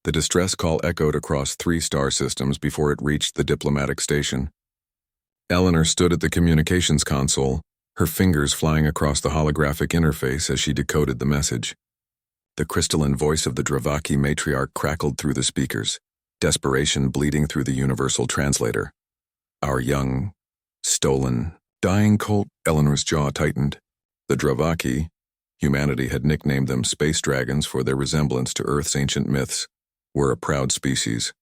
The distress call echoed across 3 star systems before it reached the diplomatic station. Eleanor stood at the communications console, her fingers flying across the holographic interface as she decoded the message. The crystalline voice of the Dravaki matriarch crackled through the speakers, desperation bleeding through the universal translator. Our young, stolen, dying cult. Eleanor's jaw tightened. The Dravaki, humanity had nicknamed them space dragons for their resemblance to Earth's ancient myths, were a proud species.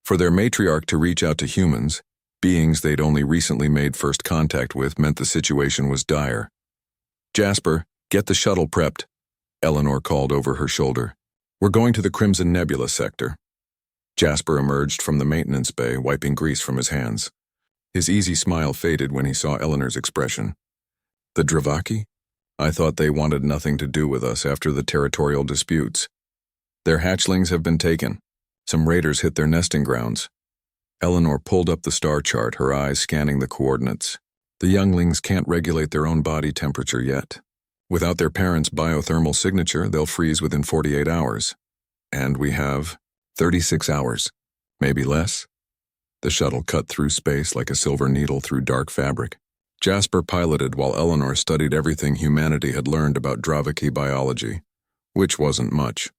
For their matriarch to reach out to humans, beings they'd only recently made first contact with, meant the situation was dire. "Jasper, get the shuttle prepped," Eleanor called over her shoulder. "We're going to the Crimson Nebula sector." Jasper emerged from the maintenance bay, wiping grease from his hands. His easy smile faded when he saw Eleanor's expression. "The Dravaki? I thought they wanted nothing to do with us after the territorial disputes. Their hatchlings have been taken. Some raiders hit their nesting grounds." Eleanor pulled up the star chart, her eyes scanning the coordinates. "The younglings can't regulate their own body temperature yet. Without their parents' biothermal signature, they'll freeze within 48 hours. And we have 36 hours, maybe less." The shuttle cut through space like a silver needle through dark fabric. Jasper piloted while Eleanor studied everything humanity had learned about Dravaki biology, which wasn't much.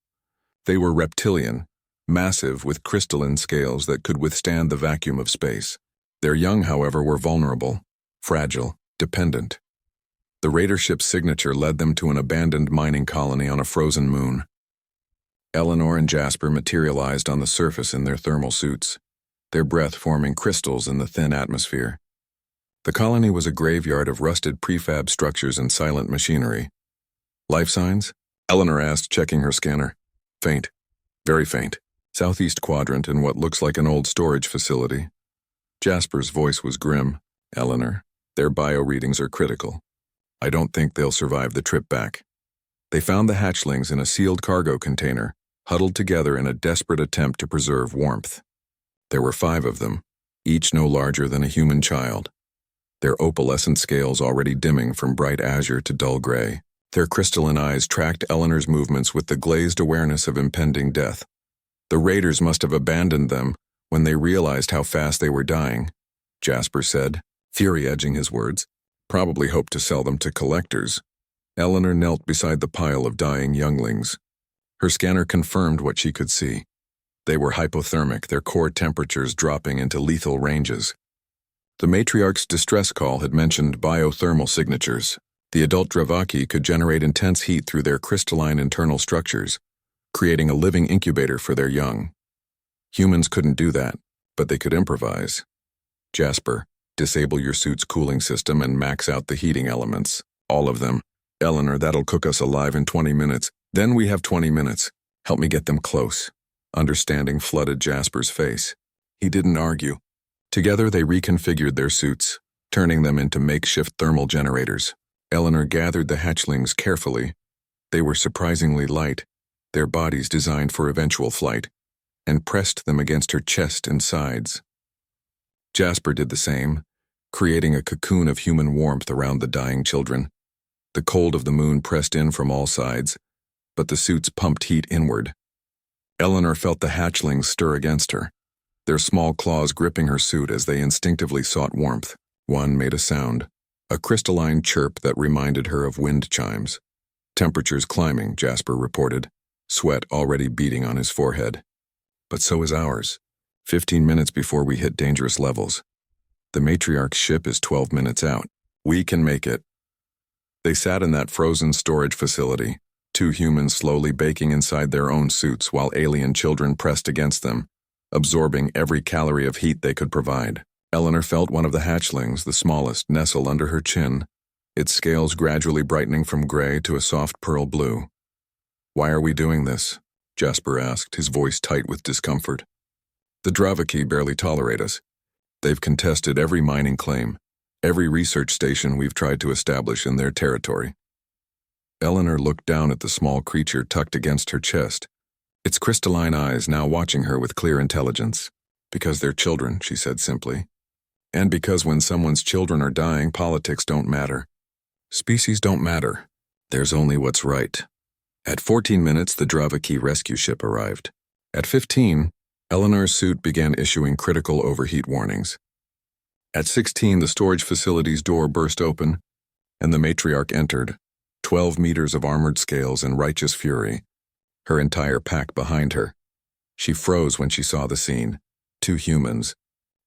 They were reptilian, massive with crystalline scales that could withstand the vacuum of space. Their young, however, were vulnerable, fragile, dependent. The raider ship's signature led them to an abandoned mining colony on a frozen moon. Eleanor and Jasper materialized on the surface in their thermal suits, their breath forming crystals in the thin atmosphere. The colony was a graveyard of rusted prefab structures and silent machinery. "Life signs?" Eleanor asked, checking her scanner. "Faint. Very faint. Southeast quadrant in what looks like an old storage facility." Jasper's voice was grim. "Eleanor, their bio readings are critical. I don't think they'll survive the trip back." They found the hatchlings in a sealed cargo container, huddled together in a desperate attempt to preserve warmth. There were 5 of them, each no larger than a human child. Their opalescent scales already dimming from bright azure to dull gray. Their crystalline eyes tracked Eleanor's movements with the glazed awareness of impending death. "The raiders must have abandoned them when they realized how fast they were dying," Jasper said, fury edging his words. "Probably hoped to sell them to collectors." Eleanor knelt beside the pile of dying younglings. Her scanner confirmed what she could see. They were hypothermic, their core temperatures dropping into lethal ranges. The matriarch's distress call had mentioned biothermal signatures. The adult Dravaki could generate intense heat through their crystalline internal structures, creating a living incubator for their young. Humans couldn't do that, but they could improvise. "Jasper, disable your suit's cooling system and max out the heating elements. All of them. Eleanor, that'll cook us alive in 20 minutes. Then we have 20 minutes. Help me get them close." Understanding flooded Jasper's face. He didn't argue. Together they reconfigured their suits, turning them into makeshift thermal generators. Eleanor gathered the hatchlings carefully. They were surprisingly light, their bodies designed for eventual flight, and pressed them against her chest and sides. Jasper did the same, creating a cocoon of human warmth around the dying children. The cold of the moon pressed in from all sides, but the suits pumped heat inward. Eleanor felt the hatchlings stir against her, their small claws gripping her suit as they instinctively sought warmth. One made a sound, a crystalline chirp that reminded her of wind chimes. "Temperatures climbing," Jasper reported, sweat already beading on his forehead. "But so is ours. 15 minutes before we hit dangerous levels. The matriarch's ship is 12 minutes out. We can make it." They sat in that frozen storage facility, 2 humans slowly baking inside their own suits while alien children pressed against them, absorbing every calorie of heat they could provide. Eleanor felt one of the hatchlings, the smallest, nestle under her chin, its scales gradually brightening from gray to a soft pearl blue. "Why are we doing this?" Jasper asked, his voice tight with discomfort. "The Dravaki barely tolerate us. They've contested every mining claim, every research station we've tried to establish in their territory." Eleanor looked down at the small creature tucked against her chest, its crystalline eyes now watching her with clear intelligence. "Because they're children," she said simply. "And because when someone's children are dying, politics don't matter. Species don't matter. There's only what's right." At 14 minutes, the Dravaki rescue ship arrived. At 15, Eleanor's suit began issuing critical overheat warnings. At 16, the storage facility's door burst open, and the matriarch entered, 12 meters of armored scales in righteous fury, her entire pack behind her. She froze when she saw the scene. 2 humans,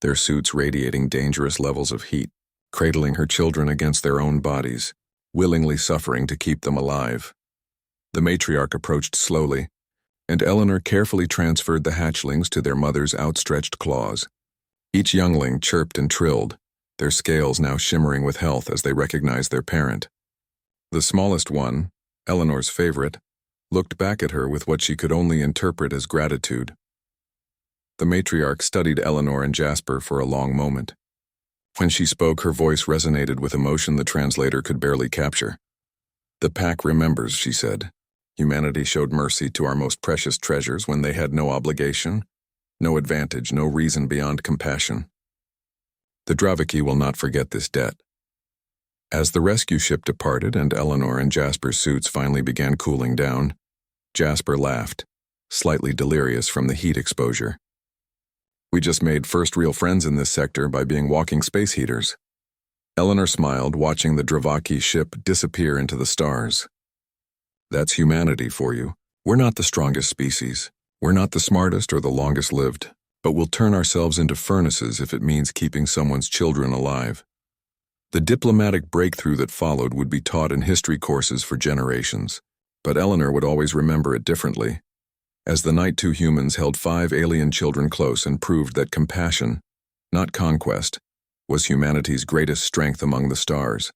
their suits radiating dangerous levels of heat, cradling her children against their own bodies, willingly suffering to keep them alive. The matriarch approached slowly, and Eleanor carefully transferred the hatchlings to their mother's outstretched claws. Each youngling chirped and trilled, their scales now shimmering with health as they recognized their parent. The smallest one, Eleanor's favorite, looked back at her with what she could only interpret as gratitude. The matriarch studied Eleanor and Jasper for a long moment. When she spoke, her voice resonated with emotion the translator could barely capture. "The pack remembers," she said. "Humanity showed mercy to our most precious treasures when they had no obligation, no advantage, no reason beyond compassion. The Draviki will not forget this debt." As the rescue ship departed and Eleanor and Jasper's suits finally began cooling down, Jasper laughed, slightly delirious from the heat exposure. "We just made first real friends in this sector by being walking space heaters." Eleanor smiled, watching the Dravaki ship disappear into the stars. "That's humanity for you. We're not the strongest species. We're not the smartest or the longest lived, but we'll turn ourselves into furnaces if it means keeping someone's children alive." The diplomatic breakthrough that followed would be taught in history courses for generations, but Eleanor would always remember it differently. As the night, 2 humans held 5 alien children close and proved that compassion, not conquest, was humanity's greatest strength among the stars.